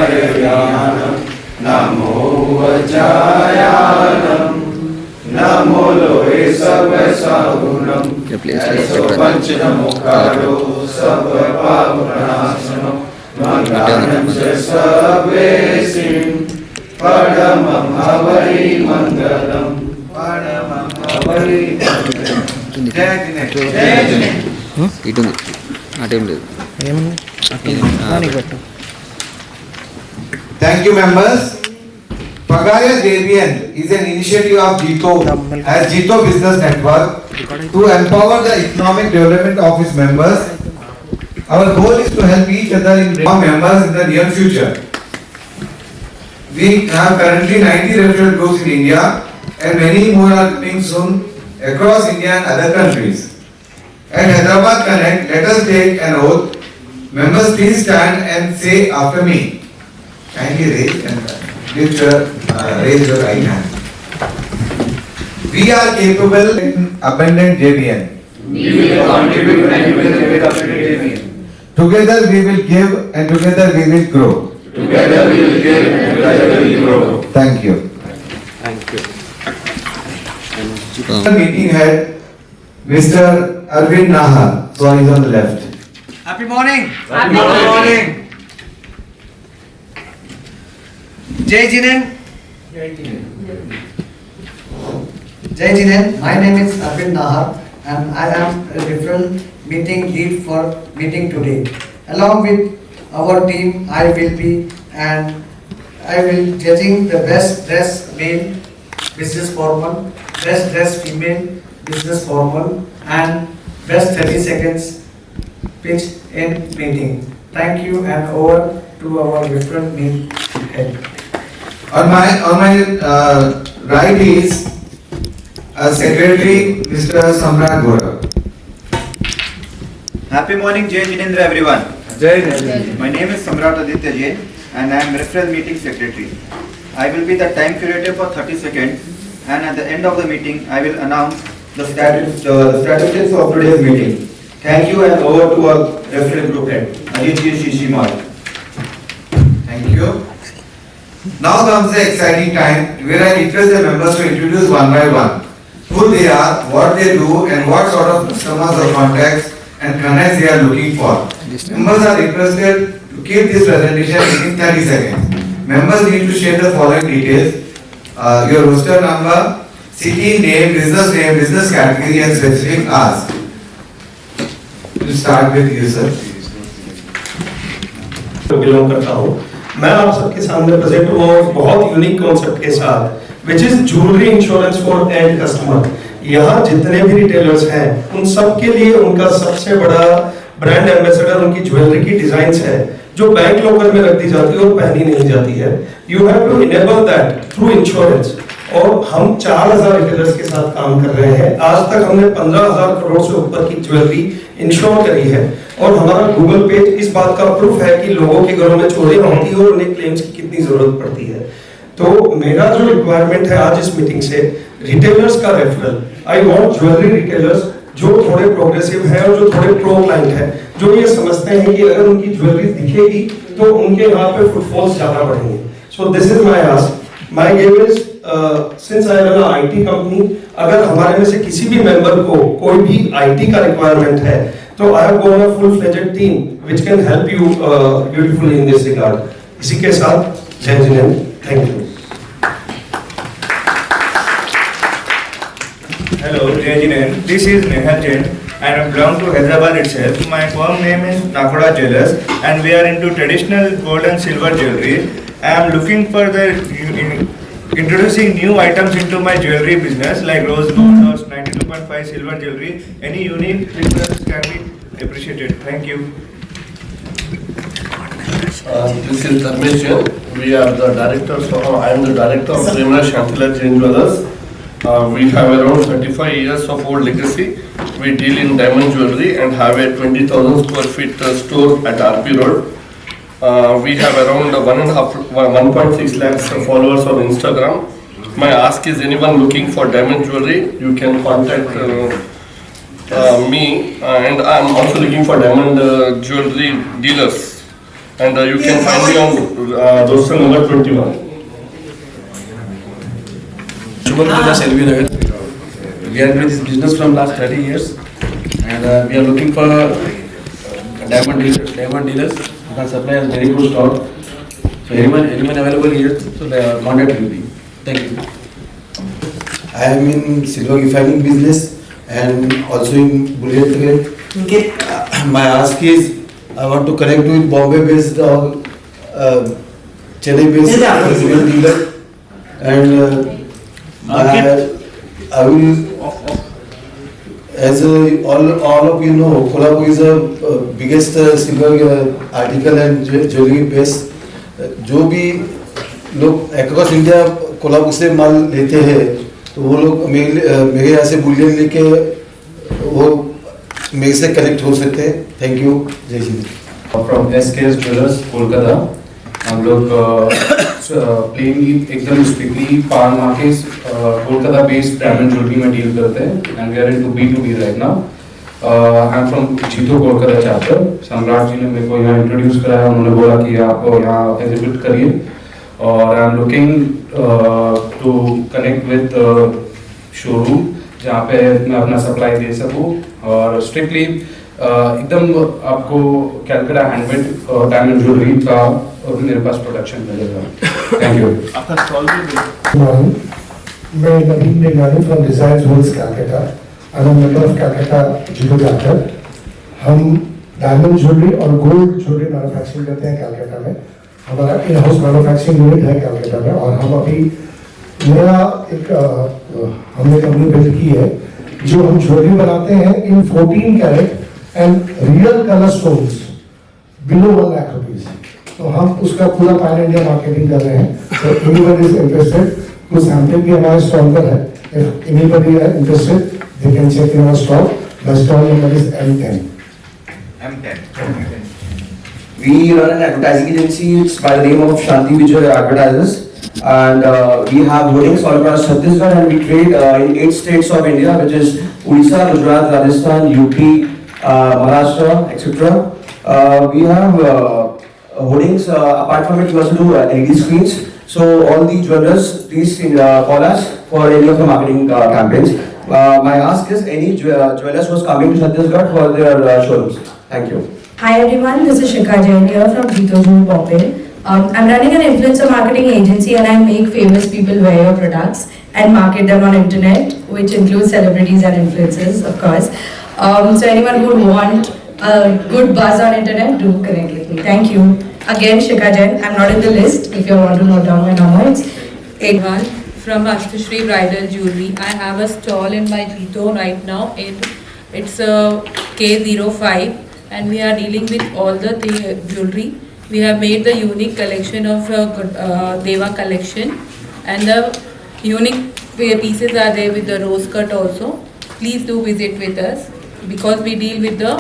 Narayana, Namo Vajayanam, Namo Loe Sarva Sahunam, Eso Panchamukaro, Sarva Pavanasano, Mangalam Sarvesim, Padamam Havari Mangalam, Padamam Havari Mangalam. ఇటు అటేం లేదు. Thank you, members. Pagaya JBN is an initiative of GITO as GITO Business Network to empower the economic development of its members. Our goal is to help each other in become members in the near future. We have currently 90 referral groups in India and many more are coming soon across India and other countries. At Hyderabad Connect, let us take an oath. Members, please stand and say after me. Kindly raise and raise your right hand. We are capable in abundant JBN. We will contribute and we will give up to JBN. Together we will give and together we will grow. Together we will give and together we will grow. Thank you. Thank you. Meeting head, Mr. Arvind Nahar, so he's on the left. Happy morning. Happy morning. Jai Jinan. Jai Jinan. My name is Arvind Nahar and I am a referral meeting lead for meeting today. Along with our team, I will be judging the best dressed male business formal, best dressed female business formal, and best 30 seconds pitch in meeting. Thank you and over to our referral meeting head. On my right is Secretary Mr. Samrat Gaurav. Happy morning, Jai Jinendra everyone. Jai Jinendra. My name is Samrat Aditya Jain and I am referral meeting secretary. I will be the time curator for 30 seconds and at the end of the meeting I will announce the statistics of today's meeting. Thank you and over to our referral group head, Ajit Ji Shishimal. Thank you. Now comes the exciting time where I request the members to introduce one by one who they are, what they do and what sort of customers or contacts and connects they are looking for. Members are requested to keep this presentation within 30 seconds. Members need to share the following details: your roster number, city name, business category and specific ask. We'll start with you, sir. Belong करता हूँ मैं आप सबके सामने present हुआ हूँ बहुत unique concept के साथ which is jewellery insurance for and customer. यहाँ जितने भी रिटेलर्स हैं उन सब के लिए उनका सबसे बड़ा ब्रांड एम्बेसडर उनकी ज्वेलरी की डिजाइन्स है जो बैंक लॉकर में रख दी जाती है और पहनी नहीं जाती है। You have to enable that through insurance और हम 4000 रिटेलर्स के साथ काम कर रहे हैं। आज तक हमने 15,000 करोड़ से ऊपर की ज्वेलरी इंश्योर करी है और हमारा गूगल पेज इस बात का प्रूफ है कि लोगों के घरों में चोरियां होती है और उन्हें क्लेम्स की कितनी जरूरत पड़ती है। तो मेरा जो रिक्वायरमेंट है आज इस मीटिंग से रिटेलर्स का referral. I want jewellery retailers जो थोड़े प्रोग्रेसिव है और जो थोड़े प्रो क्लाइंट है जो ये समझते हैं कि अगर उनकी ज्वेलरी दिखेगी तो उनके यहाँ पे फुटफॉल्स ज्यादा बढ़ेंगे। So this is my ask. My give is since I run IT company, अगर हमारे में से किसी भी मेंबर को कोई भी आईटी का रिक्वायरमेंट है तो I have got a full fledged team which can help you beautifully in this regard. इसी के साथ जय Jinendra, thank you. Hello, Jai Jinendra. This is Nehal Jain and I belong to Hyderabad itself. My firm name is Nakoda Jewellers and we are into traditional gold and silver jewelry. I am looking for introducing new items into my jewelry business like rose gold or 92.5 silver jewelry. Any unique features can be appreciated. Thank you. This is Dharmesh Jain. We are the directors. I am the director of Premraj Shantila Jain Jewellers. We have around 35 years of old legacy. We deal in diamond jewelry and have a 20,000 square feet store at RP Road. We have around 1.6 lakhs followers on Instagram. My ask is anyone looking for diamond jewelry, you can contact me, and I am also looking for diamond jewelry dealers. and you can find me on Dostan number 21. Shubham Pooja Selvi Nagar. We are doing this business from last 30 years, and we are looking for diamond dealers who can supply us very good stock. So anyone available here, so the contact will be. Thank you. I am in silver refining business and also in bullion trade. My ask is, I want to connect with Bombay-based or Chennai-based silver dealer, and I will, as all of you know, Kolhapur is the biggest silver article and jewelry base. जो भी लोग across India Kolhapur से माल लेते हैं, तो वो लोग मेरे यहाँ से बुलियन लेके वो मेरे से कनेक्ट हो सकते हैं. Thank you. जय Shri Ram. From SKS Jewellers, Kolkata. हम लोग प्लेनली एकदम strictly Paan market Kolkata based diamond jewellery में डील करते हैं, and we are into B2B right now. I am from JITO Kolkata chapter. सम्राट जी ने मेरे को यहाँ इंट्रोड्यूस कराया, उन्होंने बोला कि आप यहाँ एग्जिबिट करिए, और I am looking to connect with showroom जहाँ पे मैं अपना सप्लाई दे सकूँ, और स्ट्रिक्टली एकदम आपको कैलकाटा हैंडमेड डायमंड ज्वेलरी का और मेरे पास प्रोडक्शन मिलेगा. Thank you. आपका स्टॉल भी मैं नवीन निगरानी from design holes Calcutta. I am member of Calcutta zero chapter. हम डायमंड ज्वेलरी और गोल्ड ज्वेलरी मैन्युफैक्चरिंग करते हैं कैलकाटा में. हमारा इन हाउस मैन्युफैक्चरिंग यूनिट है कैलकाटा में, और हम अभी नया एक हमने कंपनी बिल्ड की है जो हम ज्वेलरी बनाते हैं इन 14 carrot and real colour stones below 1 lakh rupees. तो हम उसका पूरा पैन इंडिया मार्केटिंग कर रहे हैं. तो एनीबडी इज इंटरेस्टेड, कुछ सैंपलिंग भी हमारे स्टॉल पर है. If anybody is interested they can check in our stall. The stall number is M10. We run an advertising agency. It's by the name of Shanti Vijay Advertisers, and we have holdings all across Chhattisgarh, and we trade in 8 states of India, which is Odisha, Gujarat, Rajasthan, UP, Maharashtra, etc. We have holdings. Apart from it, we also do LED screens. So all the jewelers, please call us for any of the marketing campaigns. My ask is any jewelers who is coming to Chhattisgarh for their showrooms. Thank you. Hi everyone, this is Shikha Jain here from Jito Jewel Bombay. I'm running an influencer marketing agency, and I make famous people wear your products and market them on internet, which includes celebrities and influencers, of course. So anyone who would want a good buzz on internet, do connect with me. Thank you. Again, Shikha Jain. I'm not in the list. If you want to note down my number, it's 81. From Ashtushri Bridal Jewelry. I have a stall in my Jito right now. It's K05, and we are dealing with all the jewelry. We have made the unique collection of Deva collection, and the unique pieces are there with the rose cut also. Please do visit with us, because we deal with the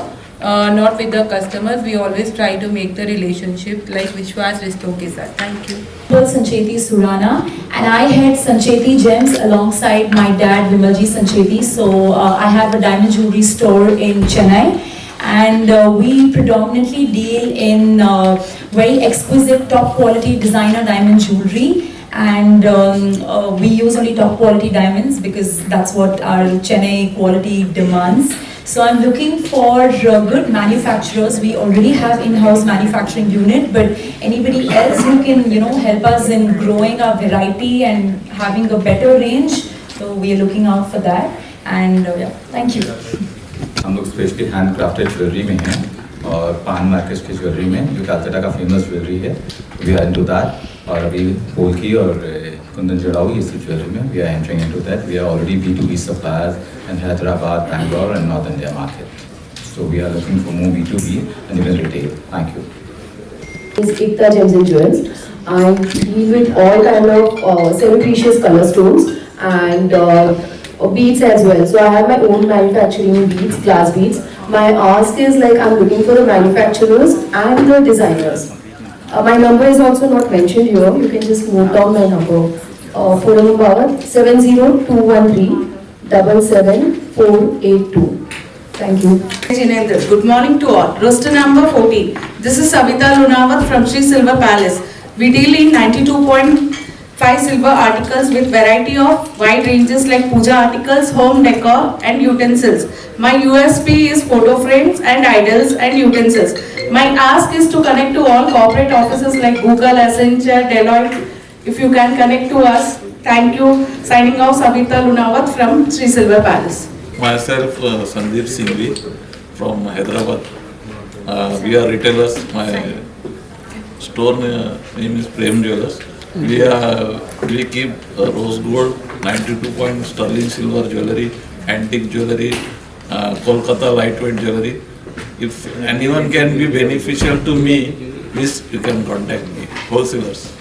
not with the customers. We always try to make the relationship like Vishwas Risto ke saath. Thank you. Sancheti Surana, and I head Sancheti Gems alongside my dad Vimalji Sancheti. So I have a diamond jewelry store in Chennai, and we predominantly deal in very exquisite top quality designer diamond jewelry, and we use only top quality diamonds because that's what our Chennai quality demands. So I'm looking for good manufacturers. We already have in-house manufacturing unit, but anybody else who can, help us in growing our variety and having a better range. So we are looking out for that. And thank you. हम लोग specially hand crafted jewellery में हैं, और पान market की jewellery में, जो कलकत्ता का फेमस ज्वेलरी है. We are into that. और अभी पोल्की और कुंदन जड़ाऊ ये सब ज्वेलरी में we are entering into that. We are already B2B suppliers in Hyderabad, Bangalore and North India market. So we are looking for more B2B and even retail. Thank you. Is Ekta Gems and Jewels. I deal with all kind of semi-precious color stones and beads as well. So I have my own manufacturing beads, glass beads. My ask is like I'm looking for the manufacturers and the designers. My number is also not mentioned here. You can just note down my number. Phone number 70213 77482. Thank you. Jinendra, good morning to all. Roster number 14. This is Savita Lunawat from Sri Silver Palace. We deal in 92.5 silver articles with variety of wide ranges like puja articles, home decor and utensils. My USP is photo frames and idols and utensils. My ask is to connect to all corporate offices like Google, Accenture, Deloitte. If you can connect to us, thank you. Signing off, Savita Lunawat from Sri Silver Palace. Myself, Sandeep Singhvi from Hyderabad. We are retailers. My store name is Prem Jewellers. We keep rose gold, 92 point sterling silver jewelry, antique jewelry, Kolkata lightweight jewelry. If anyone can be beneficial to me, please you can contact me. Wholesalers.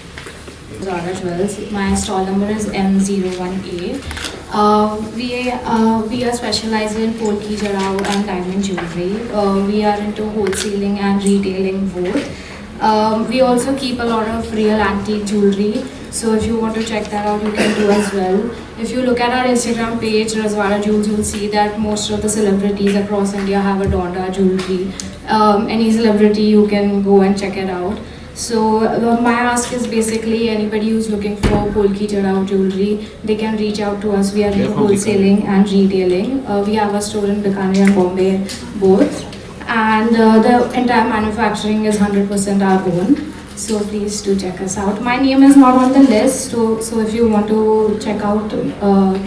Zara Jewels. My stall number is M01A. We are specialized in polki, jarao and diamond jewelry. We are into wholesaling and retailing both. We also keep a lot of real antique jewelry. So if you want to check that out, you can do as well. If you look at our Instagram page, Razwara Jewels, you'll see that most of the celebrities across India have adorned our jewelry. Any celebrity, you can go and check it out. So my ask is basically anybody who's looking for polki jarao jewelry, they can reach out to us. We are into wholesaling and retailing. We have a store in Bikaner and Bombay both. And the entire manufacturing is 100% our own. So please do check us out. My name is not on the list, so if you want to check out the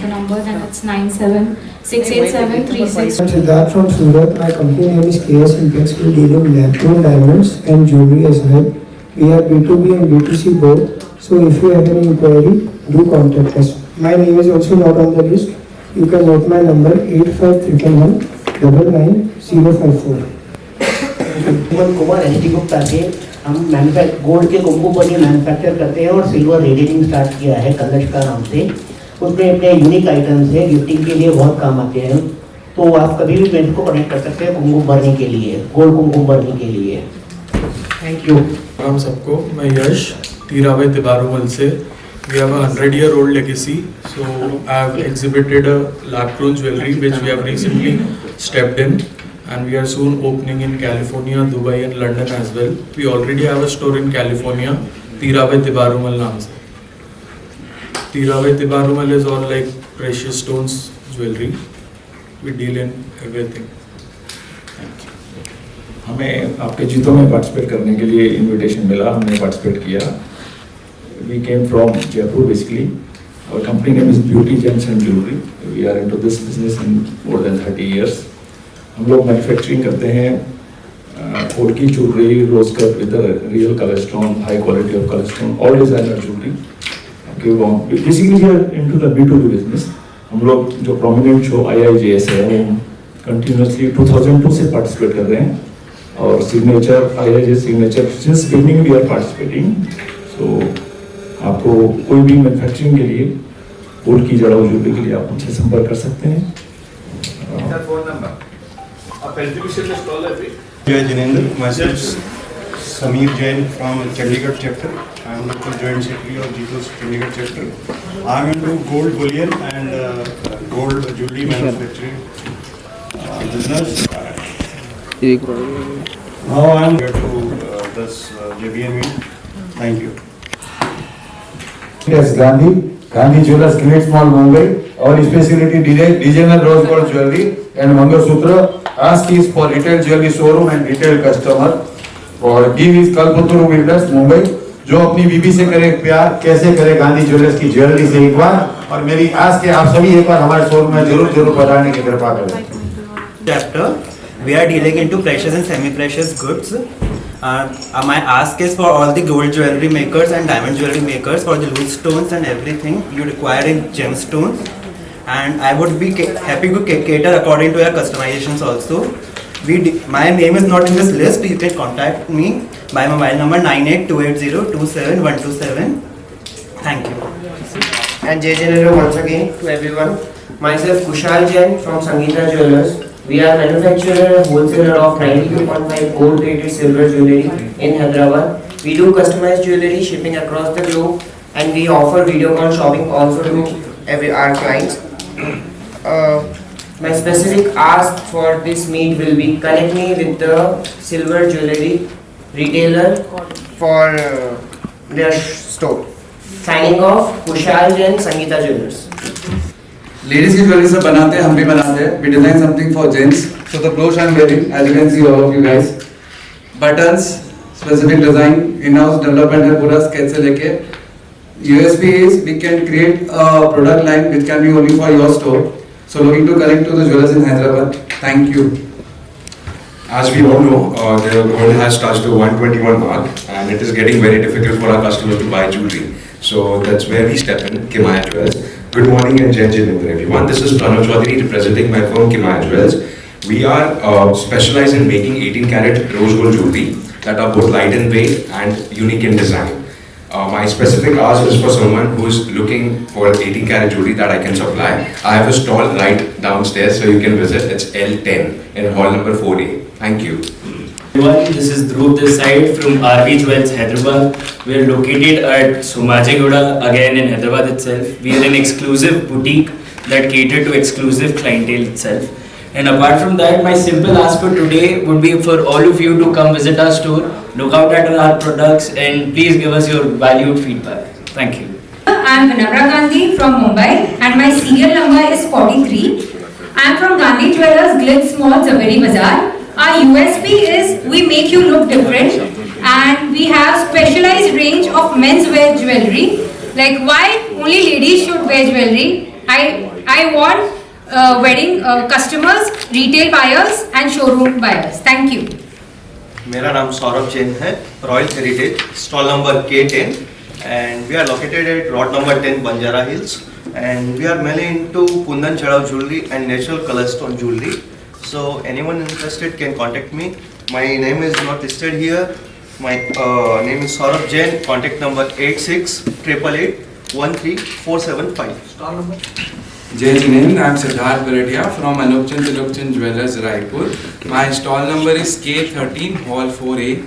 number, then it's 9768736. Siddharth from Surat. My company name is KS Impex. We deal in lab-grown diamonds and jewelry as well. We are B2B and B2C both. So if you have any inquiry, do contact us. My name is also not on the list. You can note my number 8511 99054. Kumar एनटी गुप्ता से हम gold के कुमकुम बनी manufacture करते हैं और silver रेडिटिंग start किया है कलश का नाम से। उसमें अपने यूनिक आइटम्स है, गिफ्टिंग के लिए बहुत काम आते हैं। तो आप कभी भी मेरे को कनेक्ट कर सकते हैं कुमकुम भरने के लिए, गोल्ड कुमकुम भरने के लिए। Thank you. हम सबको, मैं यश तीरावे तिबारूमल से। We have a 100-year-old legacy. So I have exhibited a lab-grown jewelry which we have recently stepped in, and we are soon opening in California, Dubai, and London as well. We already have a store in California, Tirave Tibarumal naam se. Tirave Tibarumal is all like precious stones jewelry. We deal in everything. Thank you. हमें आपके जीतों में participate करने के लिए invitation मिला, हमने participate किया। We came from Jaipur basically. Our company name is Beauty Gems and Jewelry. We are into this business in more than 30 years. हम लोग मैन्युफैक्चरिंग करते हैं polki jewellery, rose cut with real colour stone, high quality of colour stone, all designer jewellery. Basically we are into the B2B business. हम लोग जो prominent show IIJS है वो continuously 2002 से पार्टिसिपेट कर रहे हैं और signature IIJS signature since beginning we are participating. So आपको कोई भी मैन्युफैक्चरिंग के लिए पोल्की जड़ाऊ ज्वेलरी के लिए आप मुझसे संपर्क कर सकते हैं। Phone number Jai Jinendra, myself Sameer Jain from Chandigarh chapter. I am local joint secretary of Jito's Chandigarh chapter. I am into gold bullion and gold jewelry manufacturing business. Now I am here to this JBN meet. Thank you. Yes, Gandhi Jewelers, Great Mall, Mumbai. Our specialty designer rose gold jewelry and Mangalsutra. Ask is for retail jewelry showroom and retail customer. और give is Kalpataru builders Mumbai. जो अपनी बीबी से करे प्यार, कैसे करे Gandhi jewellers की jewellery से एक बार। और मेरी आस के आप सभी एक बार हमारे शोरूम में जरूर बताने की कृपा करें। Chapter, we are dealing into precious and semi-precious goods. My ask is for all the gold jewelry makers and diamond jewelry makers for the loose stones and everything you require in gemstones. And I would be happy to cater according to your customizations also. My name is not in this list. You can contact me by mobile number 9828027127. Thank you. And Jai Jinendra once again to everyone. Myself Kushal Jain from Sangeeta Jewellers. We are manufacturer and wholesaler of 92.5 gold plated silver jewelry in Hyderabad. We do customized jewelry shipping across the globe, and we offer video call shopping also to our clients. My specific ask for this meet will be connect me with the silver jewelry retailer for their store. Signing off, Kushal Jain, Sangeeta Jewelers. Ladies की jewellery सब बनाते हैं, हम भी बनाते हैं. We design something for gents. So the clothes I'm wearing, as you can see all of you guys, buttons, specific design, in-house development है पूरा sketch से लेके. USP is we can create a product line which can be only for your store. So looking to connect to the jewelers in Hyderabad. Thank you. As we all know, the gold has touched the 121 mark, and it is getting very difficult for our customers to buy jewelry. So that's where we step in, Kimaya Jewels. Good morning and Jai Jilendra everyone. This is Pranav Chaudhary representing my firm Kimaya Jewels. We are specialized in making 18 karat rose gold jewelry that are both light in weight and unique in design. My specific ask is for someone who is looking for 18 karat jewelry that I can supply. I have a stall right downstairs, so you can visit. It's L10 in hall number 4A. Thank you. Everyone, this is Dhruv this side from RV Jewels, Hyderabad. We are located at Somajigoda, again in Hyderabad itself. We are an exclusive boutique that cater to exclusive clientele itself. And apart from that, my simple ask for today would be for all of you to come visit our store, look out at our products, and please give us your valued feedback. Thank you. I am Vinamra Gandhi from Mumbai and my serial number is 43. I am from Gandhi Jewelers, Glitz Mall, Zaveri Bazaar. Our USP is we make you look different and we have specialized range of men's wear jewelry. Like why only ladies should wear jewelry? I want wedding customers, retail buyers and showroom buyers. Thank you. मेरा नाम सौरभ जैन है, royal heritage, stall number K10 and we are located at road number 10 Banjara Hills and we are mainly into Kundan Chadao jewelry and natural color stone jewelry. So anyone interested can contact me. My name is not listed here. My name is Saurabh Jain. Contact number 8688813475. Stall number. Jai Jinesh, I am Siddharth Baratia from Anupchand Tilokchand Jewellers, Raipur. My stall number is K13, Hall 4A.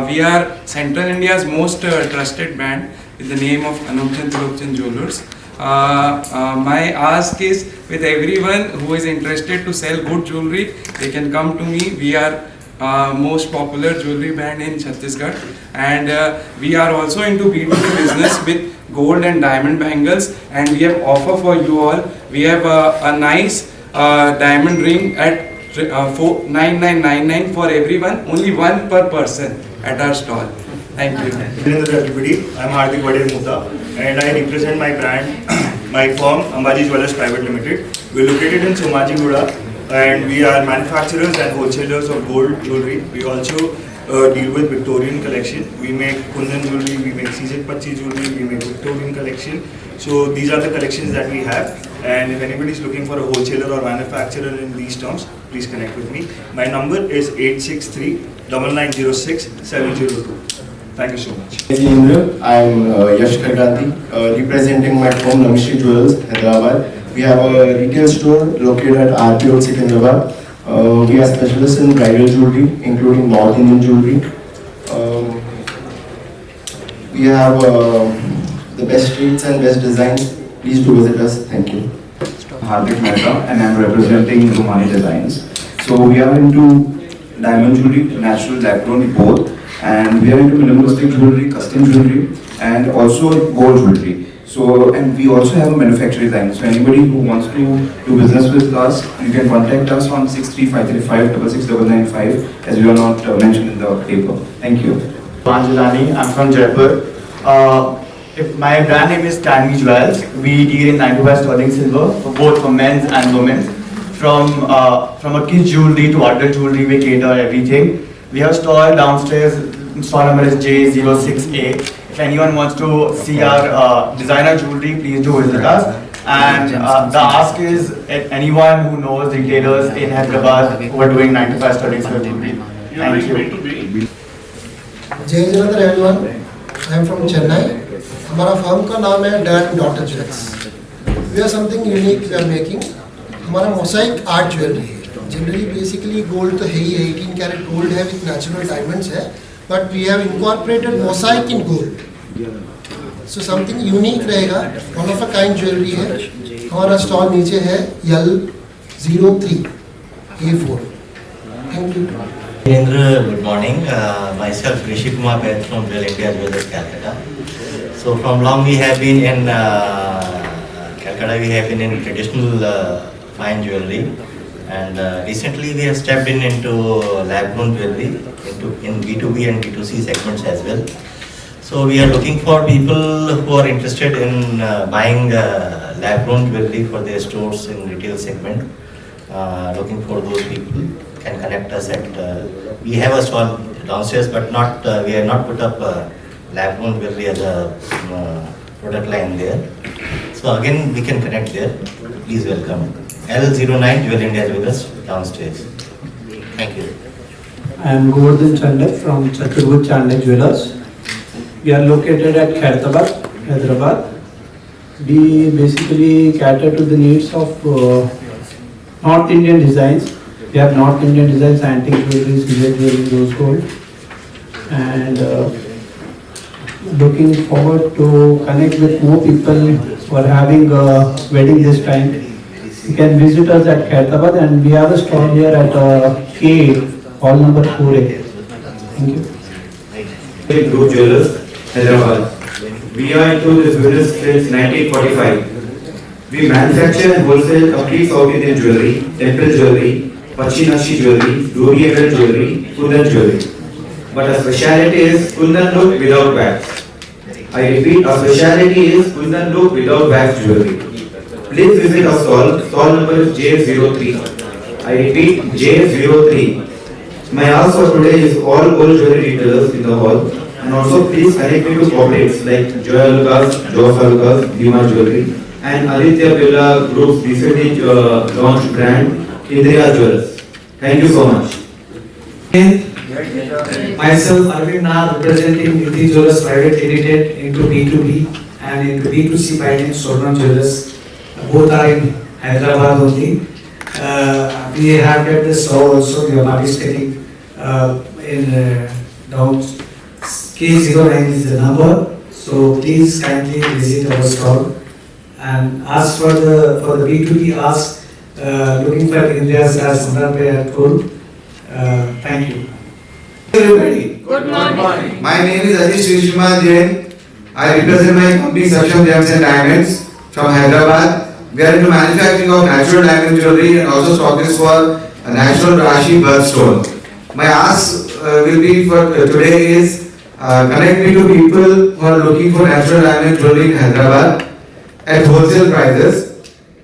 We are Central India's most trusted brand with the name of Anupchand Tilokchand Jewellers. My ask is with everyone who is interested to sell good jewelry, they can come to me. We are most popular jewelry brand in Chhattisgarh and we are also into B2B business with gold and diamond bangles and we have offer for you all. We have a nice diamond ring at 9999 for everyone, only one per person at our stall. Thank you. Hello everybody, I am Hardik Vadir Mutha and I represent my brand, my firm Ambaji Jewellers Private Limited. We are located in Somajigoda and we are manufacturers and wholesalers of gold jewelry. We also deal with Victorian collection. We make Kundan jewelry, we make CZ Pachi jewelry, we make Victorian collection. So these are the collections that we have and if anybody is looking for a wholesaler or manufacturer in these terms, please connect with me. My number is 863-9906-702. Thank you so much. I am Yash Khargati, representing my firm Namishi Jewels, Hyderabad. We have a retail store located at RP Road, Secunderabad. We are specialists in bridal jewelry, including North Indian jewelry. We have the best rates and best designs. Please do visit us. Thank you. Hardik Mehta and I am representing Rumani Designs. So we are into diamond jewelry, natural, lab grown, both. And we are into minimalistic jewelry, custom jewelry and also gold jewelry. So, and we also have a manufacturing line. So anybody who wants to do business with us, you can contact us on 63535 as we are not mentioned in the paper. Thank you. Panjalani, I'm from Jaipur. My brand name is Tanvi Jewels. We deal in 95 sterling silver for both for men's and women's. From a kids jewelry to adult jewelry, we cater everything. We have stall downstairs. Stall number is J06A. If anyone wants to see our designer jewelry, please do visit us. And the ask is anyone who knows retailers in Hyderabad who are doing 95 sterling silver jewelry. Thank you. जय Jagannath everyone, I am from Chennai. हमारा firm का नाम है Dad and Daughter Jewels. We are something unique we are making. हमारा mosaic art jewelry है. Generally basically gold तो है ही 18 karat gold है with natural diamonds है. But we have incorporated mosaic in gold. So something unique रहेगा. One of a kind jewelry है. हमारा stall नीचे है यल 03 A4. Thank you. Good morning. Myself Rishi Kumar Baid from Well India Jewelers, Calcutta. So from long we have been in Calcutta. We have been in traditional fine jewelry, and recently we have stepped into lab-grown jewelry in B2B and B2C segments as well. So we are looking for people who are interested in buying lab-grown jewelry for their stores in retail segment. Looking for those people can connect us at. We have a stall downstairs, but not we have not put up lab-grown jewelry as a product line there. So again, we can connect there. Please welcome. L09 Jewel India Jewelers downstairs. Thank you. I am Govardhan Chandak from Chaturved Chandak Jewelers. We are located at Khairatabad, Hyderabad. We basically cater to the needs of North Indian designs. We have North Indian designs, antique jewelry, silver jewelry, rose gold, and looking forward to connect with more people who are having a wedding this time. You can visit us at Khairatabad, and we have a store here at K8, hall number 4A. Thank you. Group Jewelers, Hyderabad. We are into this business since 1945. We manufacture and wholesale complete South Indian jewelry, temple jewelry, Pachinakshi jewelry, ruby emerald jewelry, Kundan jewelry. But our speciality is Kundan look without wax. I repeat, our speciality is Kundan look without wax jewelry. Please visit our stall. Stall number is J03. I repeat, J03. My ask for today is all gold jewelry retailers in the hall, and also please connect me to corporates like Joy Alucas, Jos Alucas, Dima Jewelry, and Aditya Birla Group's recently launched brand Indriya Jewelers. Thank you so much. Myself, Arvind Nag, representing Nidhi Jewelers Private Limited into B2B and into B2C by name Swarnam Jewelers. Both are in Hyderabad only. We have kept the store also. We are participating in down K09 is the number. So please kindly visit our store and ask for the B2B. Ask looking for India's as Sundarpe Cool. Thank you. Everybody. Good morning. My name is Ajish Shrishma Jain. I represent my company Saksham Gems and Diamonds from Hyderabad. We are into manufacturing of natural diamond jewelry and also stockist for a natural Rashi birthstone. My ask will be for today is connect me to people who are looking for natural diamond jewelry in Hyderabad at wholesale prices.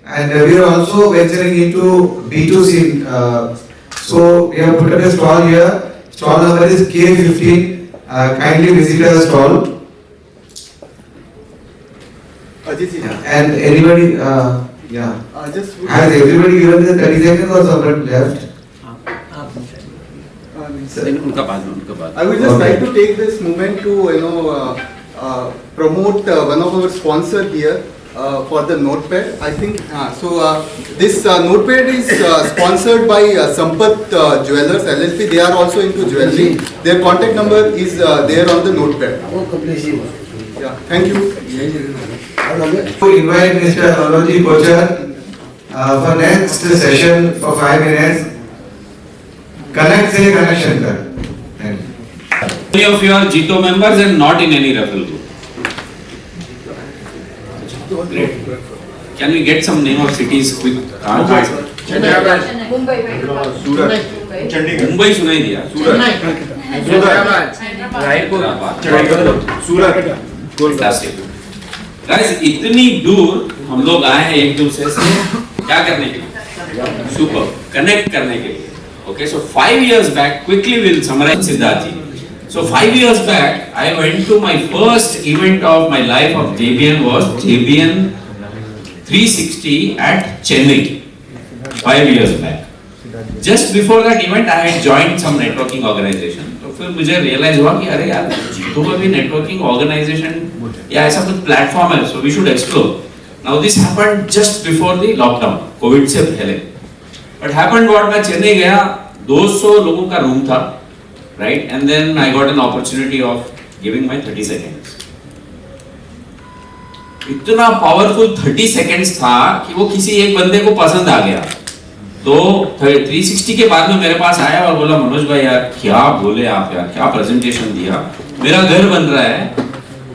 And we are also venturing into B2C. So we have put up a stall here. Stall number is K15. Kindly visit our stall. And anybody, yeah. Has everybody given the 30 seconds or someone left? I would just like to take this moment to promote one of our sponsors here for the notepad. I think this notepad is sponsored by Sampath Jewelers LLP. They are also into jewelry. Their contact number is there on the notepad. Yeah, thank you. To invite Mr. Aloji Kochar for next session for 5 minutes. Connect say connection kar. Thank you. Many of you are Jito members and not in any referral group. Great. Can we get some name of cities quick? Mumbai सुनाई दिया guys इतनी दूर हम लोग आए हैं एक दूसरे से क्या करने के लिए सुपर कनेक्ट करने के लिए okay so 5 years back quickly we'll summarize Siddharth ji so 5 years back I went to my first event of my life of JBN was JBN 360 at Chennai 5 years back just before that event I had joined some networking organization तो फिर मुझे realize हुआ कि अरे यार जीतो में भी networking organization या ऐसा कुछ platform है so we should explore now this happened just before the lockdown COVID से पहले but happened what मैं चेन्नई गया 200 लोगों का रूम था right and then I got an opportunity of giving my 30 seconds इतना powerful 30 seconds था कि वो किसी एक बंदे को पसंद आ गया तो 360 के बाद में मेरे पास आया और बोला मनोज भाई यार क्या बोले आप यार, क्या प्रेजेंटेशन दिया, मेरा घर बन रहा है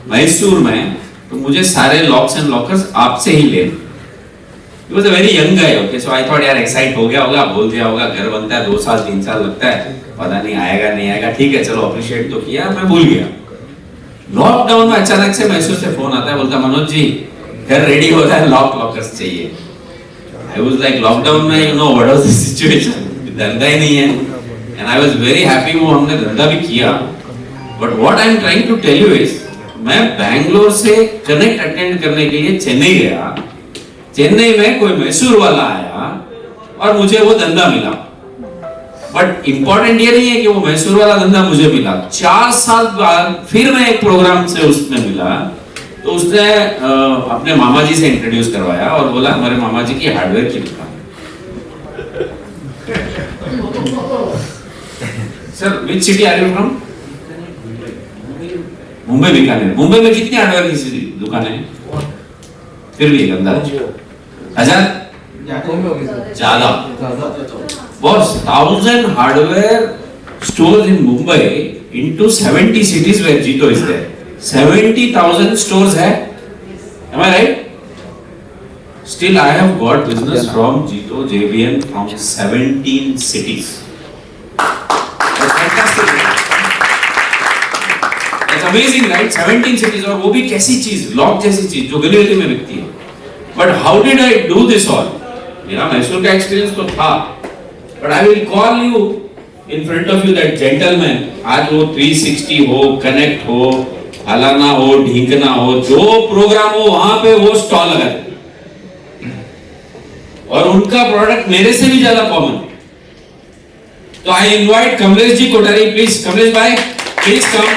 मैसूर में, तो मुझे सारे लॉक्स एंड लॉकर्स आपसे ही लेने। He was a very young guy, okay, so I thought यार एक्साइट हो गया होगा, बोल दिया होगा, घर बनता है 2 साल 3 साल लगता है, पता नहीं आएगा नहीं आएगा, ठीक है चलो अप्रिशिएट तो किया, मैं भूल गया। लॉकडाउन में अचानक से मैसूर से फोन आता है, बोलता मनोज जी घर रेडी हो रहा है, लॉकर्स चाहिए। I was like लॉकडाउन में you know what was the situation, धंधा ही नहीं है, and I was very happy वो हमने धंधा भी किया। But what I am trying to tell you is, मैं बैंगलोर से कनेक्ट अटेंड करने के लिए चेन्नई गया, चेन्नई में कोई मैसूर वाला आया और मुझे वो धंधा मिला। बट इंपॉर्टेंट ये नहीं है कि वो मैसूर वाला धंधा मुझे मिला, 4 साल बाद फिर मैं एक प्रोग्राम से उसमें मिला, तो उसने अपने मामा जी से इंट्रोड्यूस करवाया और बोला हमारे मामा जी की हार्डवेयर की दुकान। Sir which city are you from? Mumbai Bikaner. Mumbai में कितनी हार्डवेयर की दुकान है? फिर भी एक अंदाज 1000 ज्यादा। Boss 1000 hardware stores in Mumbai into 70 cities where Jito is there. 70,000 stores है, am I right? Still I have got business from Jito JVN from 17 cities. That's fantastic. That's amazing, right? 17 cities और वो भी कैसी चीज, लॉक जैसी चीज जो गली गली में बिकती है। But how did I do this all? मेरा मैसूर का एक्सपीरियंस तो था, but I will call you in front of you that gentleman, आज वो 360 हो, कनेक्ट हो, हलाना हो, ढींकना हो, जो प्रोग्राम हो वहां पे वो स्टॉल लगाते और उनका प्रोडक्ट मेरे से भी ज्यादा कॉमन। तो I invite Kamlesh ji Kothari, please Kamlesh भाई please come,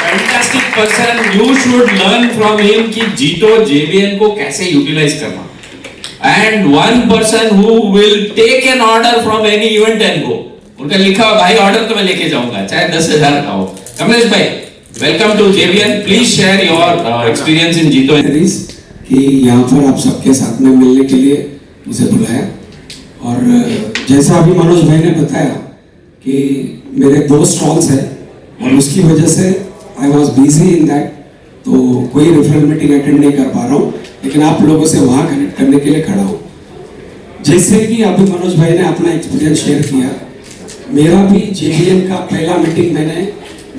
fantastic person, you should learn from him कि जीतो जेवीएन को कैसे यूटिलाइज करना। And one person who will take an order from any event and go, उनका लिखा हुआ भाई ऑर्डर तो मैं लेके जाऊंगा चाहे 10,000 का हो। कमलेश भाई welcome to JVN, please share your experience in JITO. कि यहाँ पर आप सबके साथ में मिलने के लिए मुझे बुलाया और जैसा अभी मनोज भाई ने बताया कि मेरे 2 स्टॉल्स हैं और उसकी वजह से I was busy in that, तो कोई रेफरल मीटिंग अटेंड नहीं कर पा रहा हूँ, लेकिन आप लोगों से वहाँ कनेक्ट करने के लिए खड़ा हूँ। जैसे कि अभी मनोज भाई ने अपना एक्सपीरियंस शेयर किया, मेरा भी जेवीएन का पहला मीटिंग मैंने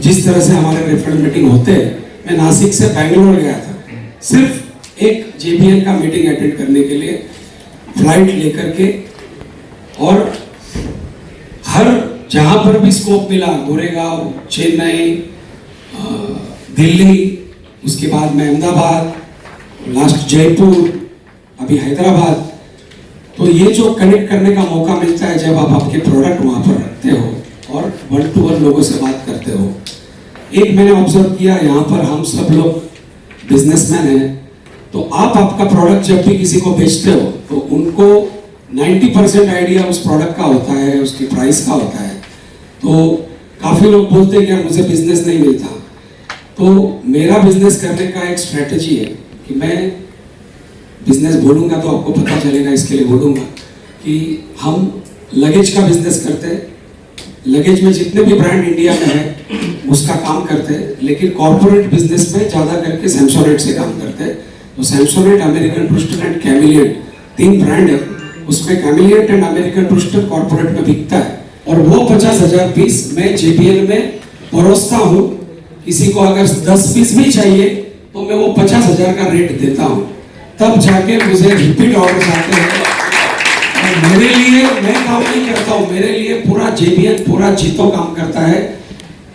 जिस तरह से हमारे रेफरल मीटिंग होते हैं, मैं नासिक से बैंगलोर गया था सिर्फ एक जेवीएन का मीटिंग अटेंड करने के लिए, फ्लाइट लेकर के, और हर जहां पर भी स्कोप मिला, गोरेगांव, चेन्नई, दिल्ली, उसके बाद में अहमदाबाद, लास्ट जयपुर, अभी हैदराबाद, तो ये जो कनेक्ट करने का मौका मिलता है जब आप आपके प्रोडक्ट वहाँ पर रखते हो और 1-to-1 लोगों से बात करते हो। एक मैंने ऑब्जर्व किया, यहाँ पर हम सब लोग बिजनेसमैन हैं, तो आप आपका प्रोडक्ट जब भी किसी को बेचते हो तो उनको 90% आइडिया उस प्रोडक्ट का होता है, उसकी प्राइस का होता है। तो काफ़ी लोग बोलते हैं कि यार मुझे बिजनेस नहीं मिलता, तो मेरा बिजनेस करने का एक स्ट्रेटजी है कि मैं बिजनेस बोलूँगा तो आपको पता चलेगा, इसके लिए बोलूँगा कि हम लगेज का बिजनेस करते हैं, लगेज में जितने भी ब्रांड इंडिया में है उसका काम करते हैं, लेकिन कॉर्पोरेट बिजनेस में ज़्यादा करके सैमसोनेट से काम करते हैं। तो सैमसोनेट, अमेरिकन टूरिस्टर एंड कैमिलियट 3 ब्रांड है, उसमें कैमिलियट एंड अमेरिकन टूरिस्टर कॉर्पोरेट में बिकता है और वो 50,000 पीस मैं जेबीएल में परोसता हूँ। किसी को अगर 10 पीस भी चाहिए तो मैं वो 50,000 का रेट देता हूँ, तब जाके मुझे रिपीट ऑर्डर आते हैं। मेरे लिए मैं काम नहीं करता हूँ, मेरे लिए पूरा जेबीएन, पूरा जीतो काम करता है।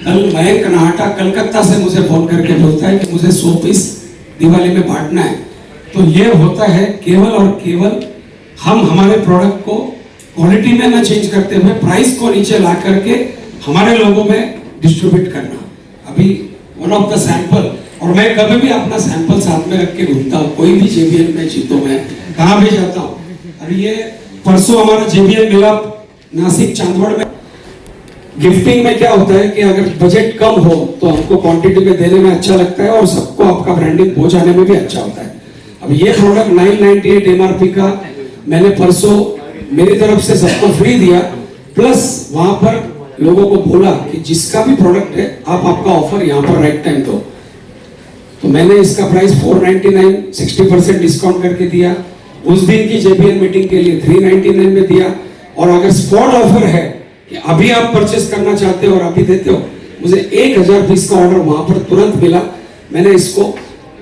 कल मैं कनाहटा कलकत्ता से मुझे फोन करके बोलता है कि मुझे 100 पीस दिवाली में बांटना है। तो ये होता है केवल और केवल हम हमारे प्रोडक्ट को क्वालिटी में ना चेंज करते हुए प्राइस को नीचे ला करके हमारे लोगों में डिस्ट्रीब्यूट करना। अभी वन ऑफ द सैंपल, और मैं कभी भी अपना सैंपल साथ में रख के घूमता हूँ, कोई भी जेबीएन में जीतो मैं कहाँ भी जाता हूँ। और ये परसों हमारा जेबीएन मिला नासिक चांदवड़ में। गिफ्टिंग में क्या होता है कि अगर बजट कम हो तो हमको क्वांटिटी में देने में अच्छा लगता है और सबको आपका ब्रांडिंग पहुंचाने में भी अच्छा होता है। अब ये प्रोडक्ट 998 एमआरपी का मैंने परसों मेरी तरफ से सबको फ्री दिया, प्लस वहां पर लोगों को बोला कि जिसका भी प्रोडक्ट है आप आपका ऑफर यहाँ पर राइट टाइम दो। तो मैंने इसका प्राइस 499 60% डिस्काउंट करके दिया। उस दिन की JBL मीटिंग के लिए 399 में दिया। और अगर स्पॉट ऑफर है कि अभी आप परचेस करना चाहते हो और अभी देते हो, मुझे 1000 पीस का ऑर्डर वहां पर तुरंत मिला। मैंने इसको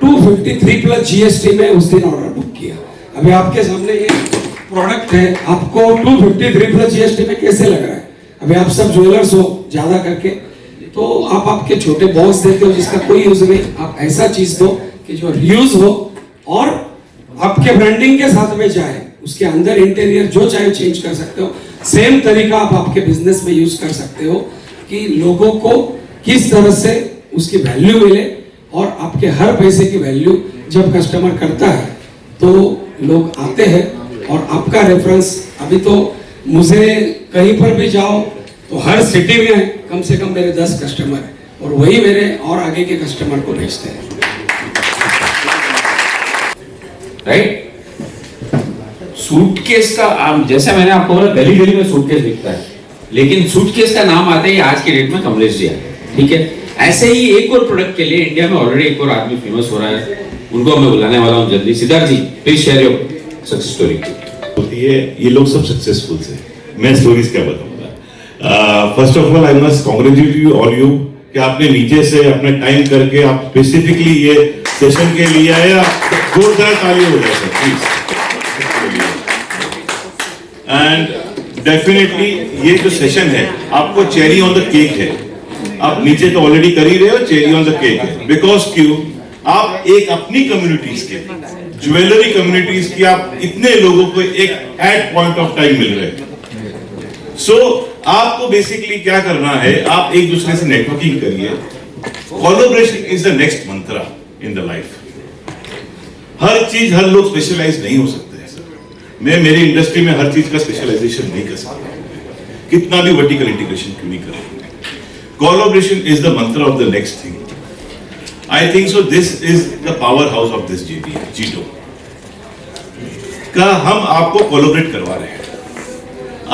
253 प्लस GST में उस दिन ऑर्डर बुक किया। अभी आपके सामने ये प्रोडक्ट है, आपको 253 प्लस GST में कैसे लग रहा है? अभी आप सब ज्वेलर्स हो ज्यादा करके, तो आप आपके छोटे बॉक्स देते हो जिसका कोई यूज नहीं, आप ऐसा चीज दो कि जो रीयूज हो और आपके ब्रांडिंग के साथ में जाए। उसके अंदर इंटीरियर जो चाहे चेंज कर सकते हो। सेम तरीका आप आपके बिजनेस में यूज कर सकते हो कि लोगों को किस तरह से उसकी वैल्यू मिले, और आपके हर पैसे की वैल्यू जब कस्टमर करता है तो लोग आते हैं। और आपका रेफरेंस, अभी तो मुझे कहीं पर भी जाओ तो हर सिटी में कम से कम मेरे 10 कस्टमर हैं, और वही मेरे और आगे के कस्टमर को भेजते हैं। राइट? सूटकेस का आप, जैसे मैंने आपको बोला गली गली में सूटकेस बिकता है, लेकिन सूटकेस का नाम आता है आज के डेट में कमलेश जी है। ठीक है, ऐसे ही एक और प्रोडक्ट के लिए इंडिया में ऑलरेडी एक और आदमी फेमस हो रहा है, उनको मैं बुलाने वाला हूँ जल्दी। Siddharth ji, please share your success story. होती है, ये लोग सब सक्सेसफुल है, मैं स्टोरीज क्या बताऊंगा। First of all I must congratulate you all you कि आपने नीचे से अपने टाइम करके आप स्पेसिफिकली ये सेशन के लिए आए। आप जोरदार ताली हो जाए सर प्लीज। एंड डेफिनेटली ये जो सेशन है आपको चेरी ऑन द केक है। आप नीचे तो ऑलरेडी कर ही रहे हो, चेरी ऑन द केक है। बिकॉज क्यों, आप एक अपनी कम्युनिटीज के, ज्वेलरी कम्युनिटीज की आप इतने लोगों को एक एट पॉइंट ऑफ टाइम मिल रहे हैं। सो आपको बेसिकली क्या करना है, आप एक दूसरे से नेटवर्किंग करिए। Collaboration is the next mantra in the life. हर चीज, हर लोग स्पेशलाइज नहीं हो सकते हैं सर। मैं मेरी इंडस्ट्री में हर चीज का स्पेशलाइजेशन नहीं कर सकता, कितना भी वर्टिकल इंटीग्रेशन क्यों नहीं करें। कोलैबोरेशन इज द मंत्र of the next thing. I think so this is the powerhouse of this जीटो का हम आपको कोलैबोरेट करवा रहे हैं।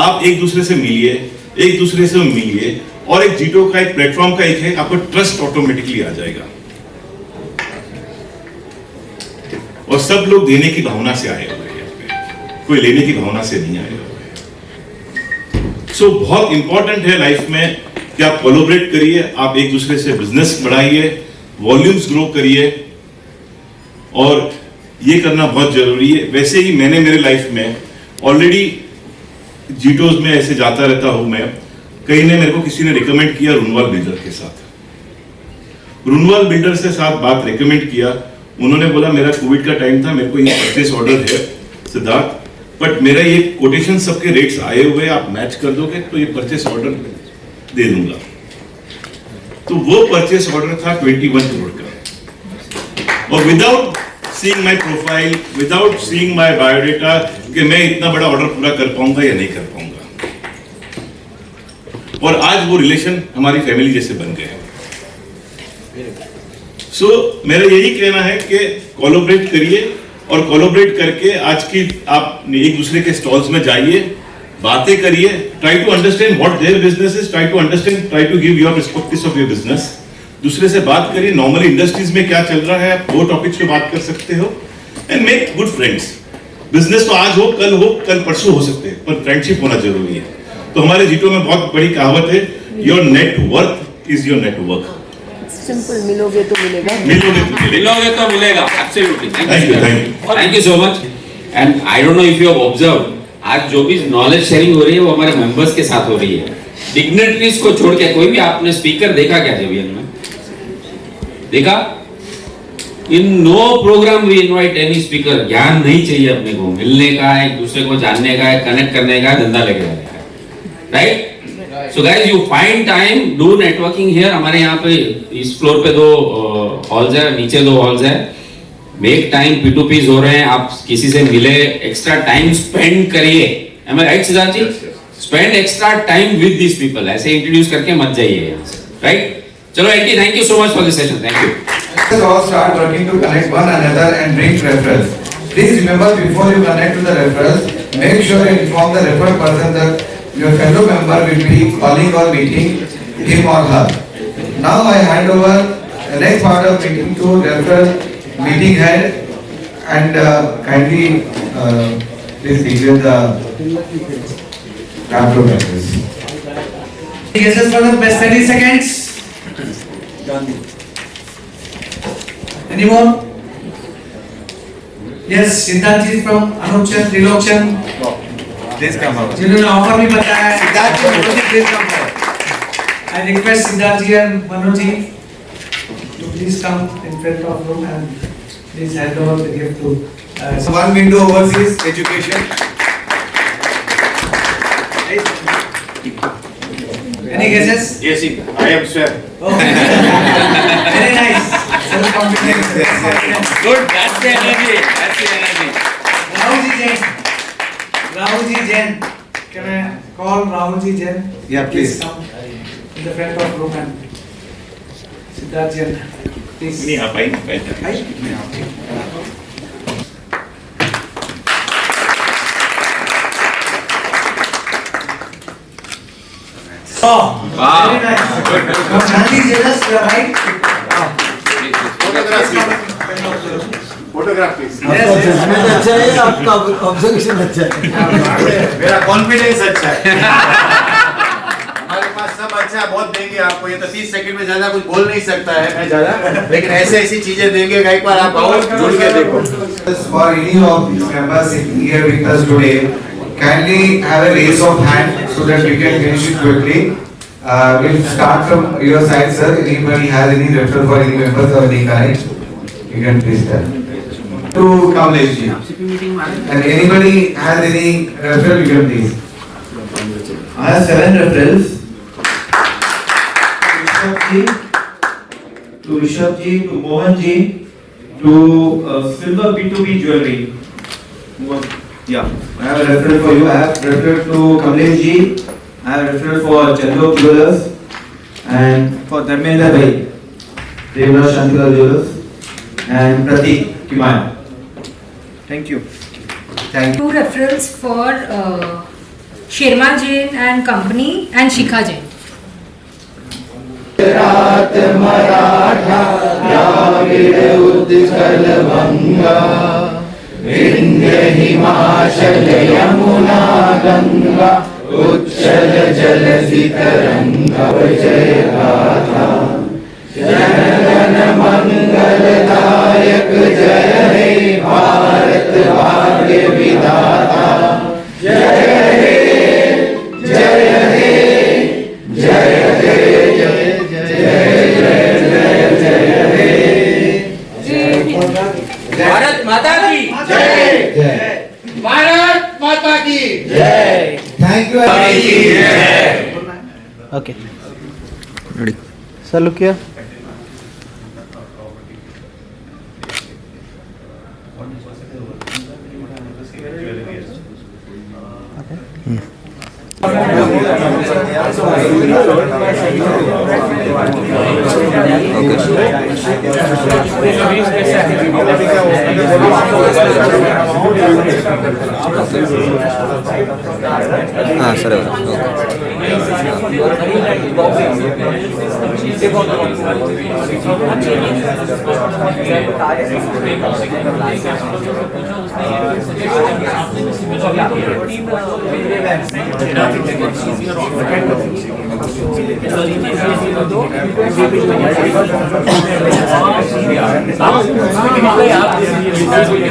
आप एक दूसरे से मिलिए, एक दूसरे से मिलिए, और एक जीटो का एक प्लेटफॉर्म का एक है, आपको ट्रस्ट ऑटोमेटिकली आ जाएगा। और सब लोग देने की भावना से आए हुए हैं, कोई लेने की भावना से नहीं आए हुए। सो बहुत इंपॉर्टेंट है लाइफ में कि आप कोलैबोरेट करिए, आप एक दूसरे से बिजनेस बढ़ाइए, वॉल्यूम्स ग्रो करिए, और ये करना बहुत जरूरी है। वैसे ही मैंने मेरे लाइफ में ऑलरेडी जीटोज में ऐसे जाता रहता हूं मैं। कहीं ने मेरे को किसी ने रिकमेंड किया रुनवाल बिल्डर के साथ। रुनवाल बिल्डर से साथ बात रिकमेंड किया, उन्होंने बोला मेरा कोविड का टाइम था, मेरे को ये परचेस ऑर्डर है सिद्धार्थ, बट मेरा ये कोटेशन सबके रेट्स आए हुए, आप मैच कर दोगे तो ये परचेस ऑर्डर दे दूंगा। तो वो परचेस ऑर्डर था 21 करोड़ का, और without seeing my profile, without seeing my biodata कि मैं इतना बड़ा ऑर्डर पूरा कर पाऊंगा या नहीं कर पाऊंगा। और आज वो रिलेशन हमारी फैमिली जैसे बन गए हैं। सो मेरा यही कहना है कि कोलैबोरेट करिए, और कोलैबोरेट करके आज की आप एक दूसरे के स्टॉल्स में जाइए, बातें करिए, try to understand what their business is, try to understand, try to give your perspectives of your business. दूसरे से बात करिए, नॉर्मली इंडस्ट्रीज में क्या चल रहा है, आप वो टॉपिक्स पे बात कर सकते हो, and make good friends. Business तो आज हो, कल परसों हो सकते हैं, पर फ्रेंडशिप होना जरूरी है। तो हमारे जीटो में बहुत बड़ी कहावत है, your net worth is your network. Simple, मिलोगे तो मिलेगा, मिलोगे तो मिलेगा। Absolutely, thank you so much. And I don't know if you have observed, आज जो भी नॉलेज शेयरिंग हो रही है वो हमारे मेंबर्स के साथ हो रही है। डिग्नेटरीज को छोड़ के कोई भी आपने स्पीकर देखा क्या जेबीएल में? देखा? In no program we invite any speaker. ज्ञान नहीं चाहिए अपने को, मिलने का है, एक दूसरे को जानने का है, कनेक्ट करने का है, धंधा लेके जाने का है। Right? So guys, you find time, do networking here. हमारे यहाँ पे इस फ्लोर पे 2 हॉल्स है, नीचे 2 हॉल्स है। मेक टाइम, P2Ps हो रहे हैं, आप किसी से मिले, एक्स्ट्रा टाइम स्पेंड करिए। Am I right Siddharth ji? Spend extra time with this people. ऐसे इंट्रोड्यूस करके मत जाइए यहाँ से। राइट? चलो एंटी, thank you so much for this session. Thank you. Let us all start working to connect one another and bring referrals. Please remember, before you connect to the referrals, make sure you inform the referred person that your fellow member will be calling or meeting him or her. Now I hand over the next part of meeting to referral meeting head and kindly please declare the capital members. Guesses for the best 30 seconds. Any more? Yes, Siddharth ji from Anupchand, Trilokchand. Please come out. जिन्होंने offer भी बताया है, सिद्धार्थ जी और please come for. I request Siddharth ji and Manoj ji to please come in front of room and please hand over the gift to. One window overseas education. Any guesses? Yes, I am sir. Very nice. Self-confidence. Good, that's the energy. That's the energy. Rahul Jain. Rahul Jain. Can I call Rahul Jain? Yeah, please. Come in the front of room and Siddharth Jain. Please. नहीं आ पाई. Oh, very nice. From Gandhi Jealous, you are right. Photograph please. Judgement अच्छा है आपका observation अच्छा है. मेरा confidence अच्छा है. हमारे पास सब अच्छा है, बहुत देंगे आपको. ये तो 30 सेकंड में ज्यादा कुछ बोल नहीं सकता है मैं ज्यादा, लेकिन ऐसे ऐसी चीजें देंगे कि एक बार आप आओ जुड़ के देखो. For any of these members sitting here with us today, kindly have a raise of hand so that we can finish it quickly. We'll start from your side, sir. Anybody has any referral for any members or any kind? You can please tell. To Kamlesh ji. And anybody has any referral, you can please. I have 7 referrals. To Rishabh ji, to Mohan ji, to Silver B2B Jewelry. Yeah, I have a referral for you. I have referral to Kamlesh ji. I have referral for Chandok Jewelers and for Dharmendra Bhai, Devra Shankar Jewelers and Pratik Kimaya. Thank you. Thank Two referrals for Sharma Jain and company and Shikha Jain. रात मराठा द्राविड़ उत्कल बंगा विंध्य हिमाचल यमुना गंगा उच्चल जलधि तरंगा जय गाथा जनगण मंगलदायक जय हे भारत भाग्य विधाता जय हे जय हे जय हे भारत माता की जय भारत माता की जय. Thank you. Okay. Ready. Sir, look here. సరే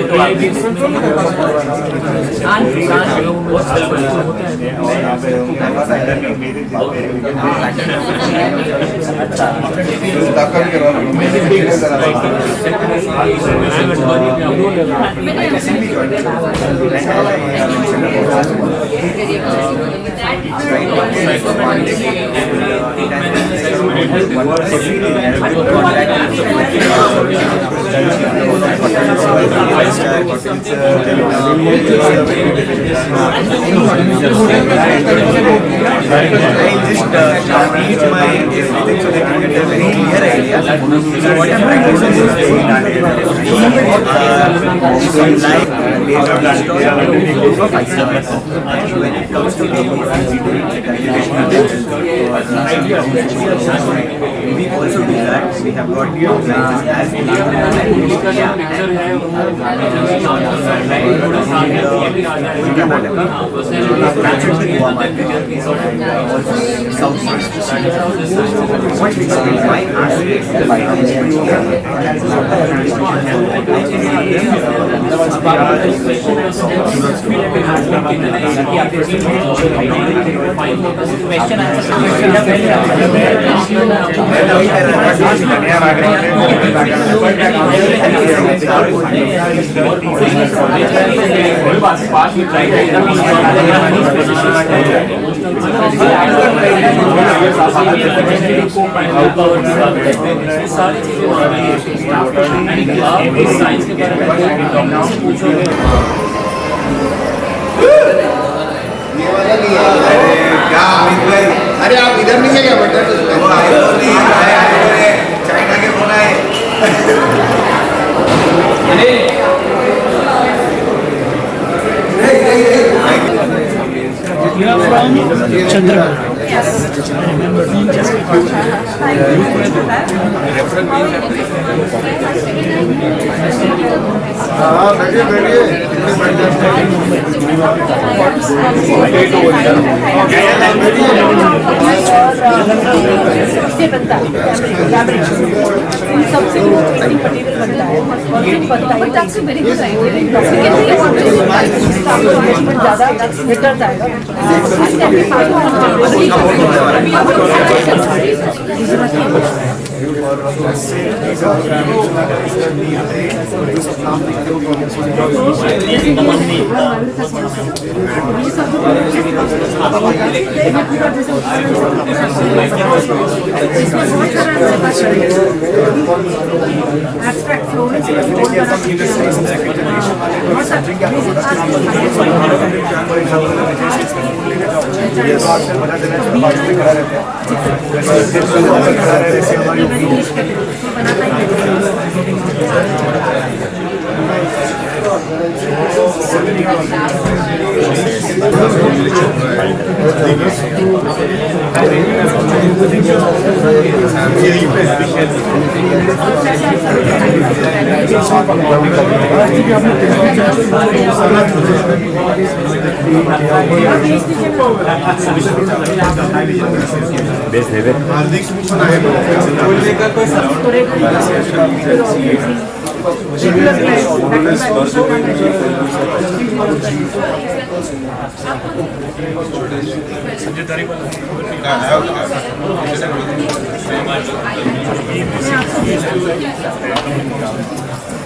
Thank you. just read my everything so that you get a very clear idea. So what I'm trying to say is like later when it comes to we also do that. We have got licenses as क्या अमित भाई, अरे आप इधर नहीं है क्या बेटा? China के फोन आए। You are from Chandragarh. Yes. हाँ बैठिए बैठिए सबसे बनता है सबसे मटेरियल बनता है ज़्यादा बेटर जाएगा abstract florence